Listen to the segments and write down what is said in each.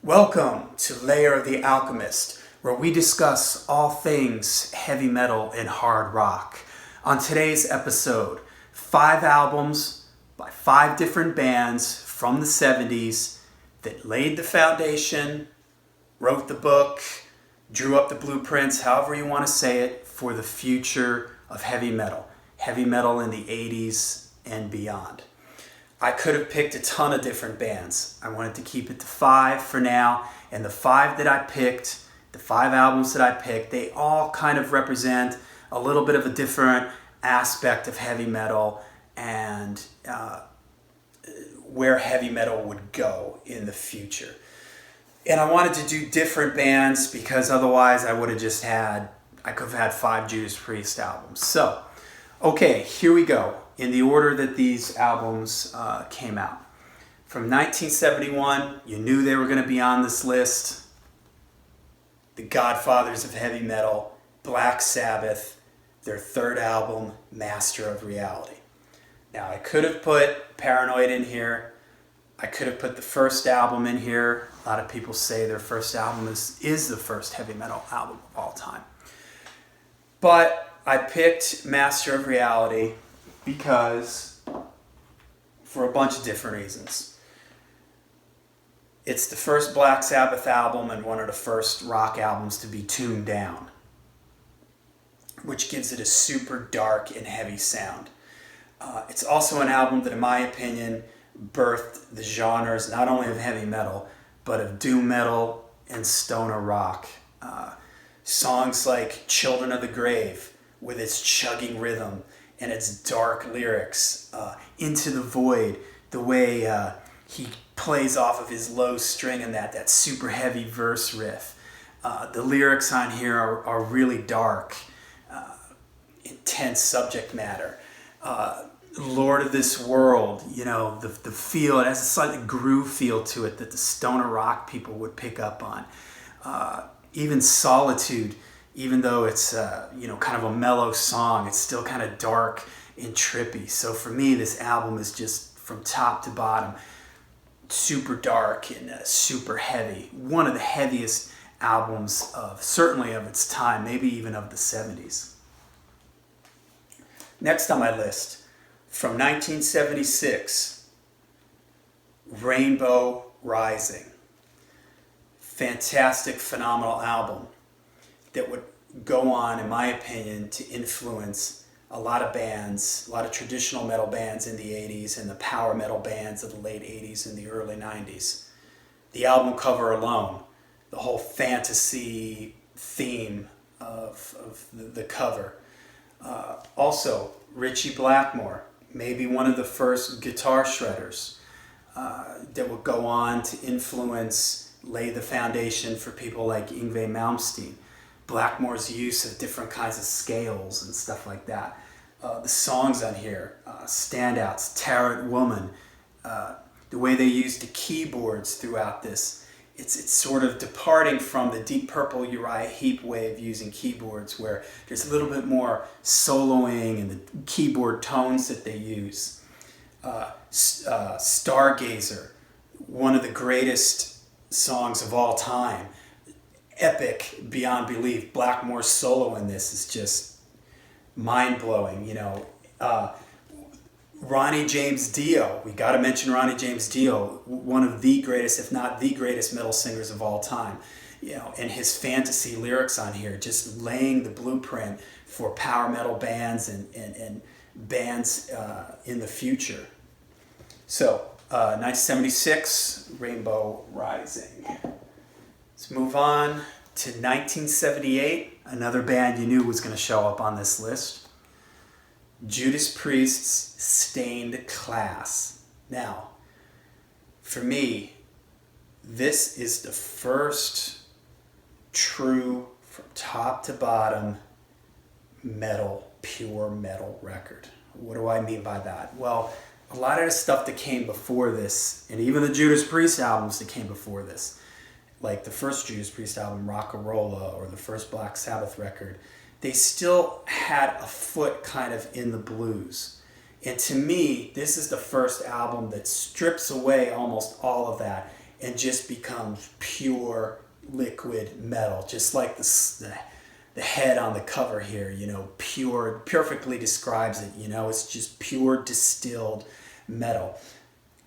Welcome to Layer of the Alchemist, where we discuss all things heavy metal and hard rock. On today's episode, 5 albums by 5 different bands from the 70s that laid the foundation, wrote the book, drew up the blueprints, however you want to say it, for the future of heavy metal. Heavy metal in the 80s and beyond. I could have picked a ton of different bands. I wanted to keep it to 5 for now, and the 5 that I picked, the 5 albums that I picked, they all kind of represent a little bit of a different aspect of heavy metal and where heavy metal would go in the future. And I wanted to do different bands because otherwise I could have had 5 Judas Priest albums. So, okay, here we go. In the order that these albums came out. From 1971, you knew they were going to be on this list. The Godfathers of Heavy Metal, Black Sabbath, their 3rd album, Master of Reality. Now, I could have put Paranoid in here. I could have put the first album in here. A lot of people say their first album is the first heavy metal album of all time. But I picked Master of Reality because, for a bunch of different reasons. It's the first Black Sabbath album and one of the first rock albums to be tuned down, which gives it a super dark and heavy sound. It's also an album that, in my opinion, birthed the genres not only of heavy metal, but of doom metal and stoner rock. Songs like Children of the Grave, with its chugging rhythm and its dark lyrics, Into the Void, the way he plays off of his low string and that super heavy verse riff. The lyrics on here are really dark, intense subject matter. Lord of This World, the feel, it has a slightly groove feel to it that the stoner rock people would pick up on. Even Solitude, even though it's kind of a mellow song, it's still kind of dark and trippy. So for me, this album is just from top to bottom super dark and super heavy. One of the heaviest albums certainly of its time, maybe even of the 70s. Next on my list, from 1976, Rainbow Rising. Fantastic, phenomenal album that would go on, in my opinion, to influence a lot of bands, a lot of traditional metal bands in the 80s and the power metal bands of the late 80s and the early 90s. The album cover alone, the whole fantasy theme of the cover. Also, Ritchie Blackmore, maybe one of the first guitar shredders that would go on to lay the foundation for people like Yngwie Malmsteen. Blackmore's use of different kinds of scales and stuff like that. The songs on here, standouts, Tarot Woman, the way they used the keyboards throughout this. It's sort of departing from the Deep Purple Uriah Heep way of using keyboards, where there's a little bit more soloing and the keyboard tones that they use. Stargazer, one of the greatest songs of all time. Epic beyond belief. Blackmore's solo in this is just mind-blowing. Ronnie James Dio, we got to mention Ronnie James Dio, one of the greatest, if not the greatest, metal singers of all time. And his fantasy lyrics on here, just laying the blueprint for power metal bands and bands in the future. So, 1976, Rainbow Rising. Let's move on to 1978, another band you knew was going to show up on this list. Judas Priest's Stained Class. Now, for me, this is the first true, from top to bottom, pure metal record. What do I mean by that? Well, a lot of the stuff that came before this, and even the Judas Priest albums that came before this, like the first Judas Priest album, Rock-a-Rolla, or the first Black Sabbath record, they still had a foot kind of in the blues. And to me, this is the first album that strips away almost all of that and just becomes pure liquid metal, just like the head on the cover here, you know, pure, perfectly describes it, you know, it's just pure distilled metal.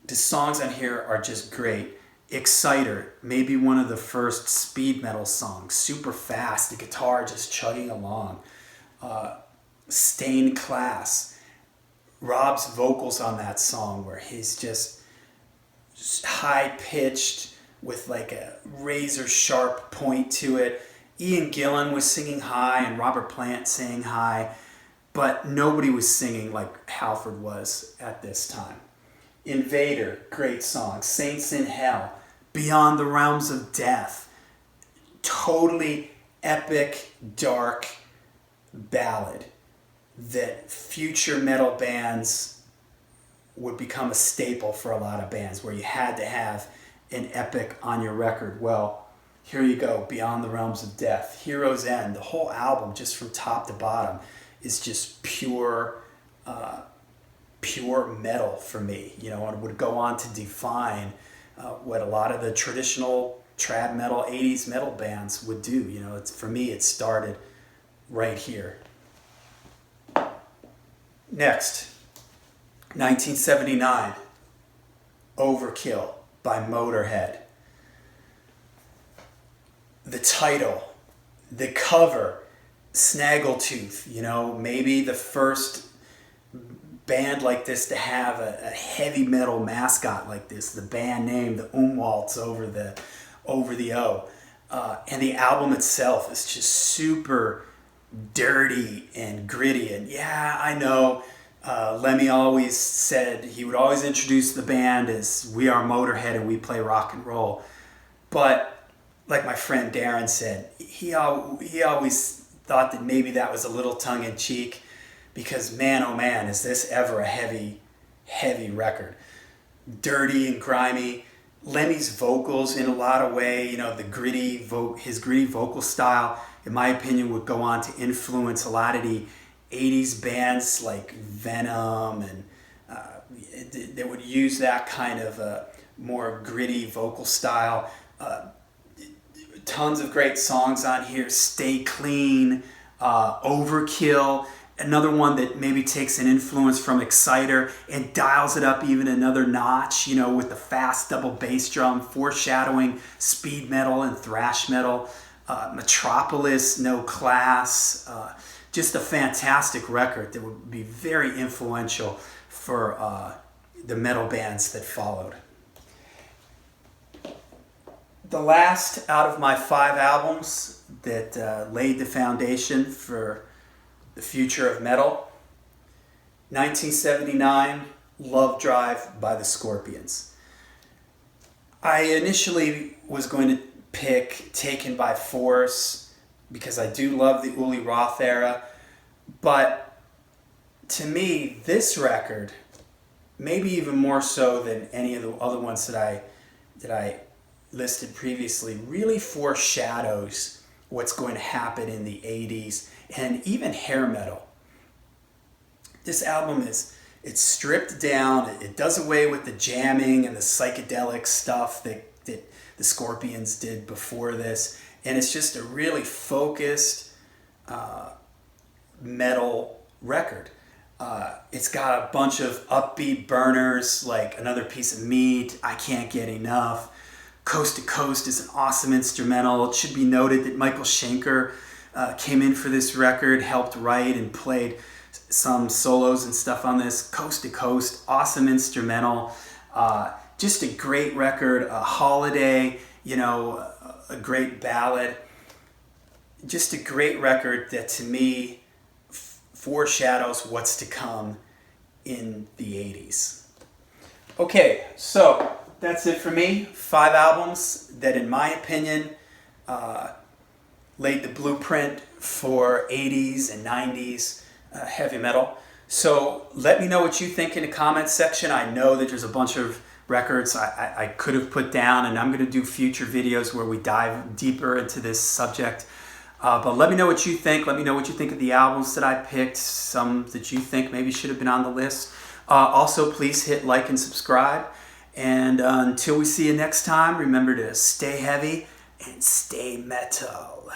The songs on here are just great. Exciter, maybe one of the first speed metal songs, super fast, the guitar just chugging along. Stained Class, Rob's vocals on that song where he's just high pitched with like a razor sharp point to it. Ian Gillan was singing high and Robert Plant sang high, but nobody was singing like Halford was at this time. Invader, great song. Saints in Hell, Beyond the Realms of Death, totally epic, dark ballad that future metal bands would become a staple for a lot of bands, where you had to have an epic on your record. Well, here you go, Beyond the Realms of Death, Hero's End. The whole album, just from top to bottom, is just pure metal for me. You know, and would go on to define what a lot of the traditional trad metal, 80s metal bands would do. You know, for me, it started right here. Next, 1979, Overkill by Motorhead. The title, the cover, Snaggletooth, you know, maybe the first band like this to have a heavy metal mascot like this, the band name, the umlauts over the O. And the album itself is just super dirty and gritty. And yeah, I know Lemmy always said he would always introduce the band as we are Motorhead and we play rock and roll. But like my friend Darren said, he always thought that maybe that was a little tongue-in-cheek, because man, oh man, is this ever a heavy record. Dirty and grimy. Lemmy's vocals in a lot of ways, you know, his gritty vocal style, in my opinion, would go on to influence a lot of the 80s bands like Venom, and they would use that kind of more gritty vocal style. Tons of great songs on here. Stay Clean, Overkill, another one that maybe takes an influence from Exciter and dials it up even another notch, you know, with the fast double bass drum, foreshadowing speed metal and thrash metal. Metropolis, No Class, just a fantastic record that would be very influential for the metal bands that followed. The last out of my 5 albums that laid the foundation for the future of metal, 1979, Love Drive by the Scorpions. I initially was going to pick Taken by Force because I do love the Uli Roth era, but to me, this record, maybe even more so than any of the other ones that I listed previously, really foreshadows what's going to happen in the 80s and even hair metal. This album it's stripped down. It does away with the jamming and the psychedelic stuff that the Scorpions did before this, and it's just a really focused metal record. It's got a bunch of upbeat burners like Another Piece of Meat, I Can't Get Enough. Coast to Coast is an awesome instrumental. It should be noted that Michael Schenker came in for this record, helped write and played some solos and stuff on this. Coast to Coast, awesome instrumental. Just a great record. A Holiday, you know, a great ballad. Just a great record that to me foreshadows what's to come in the 80s. Okay, so that's it for me. 5 albums that, in my opinion, laid the blueprint for 80s and 90s heavy metal. So let me know what you think in the comments section. I know that there's a bunch of records I could have put down, and I'm going to do future videos where we dive deeper into this subject. But let me know what you think. Let me know what you think of the albums that I picked, some that you think maybe should have been on the list. Also, please hit like and subscribe. And until we see you next time, remember to stay heavy and stay metal.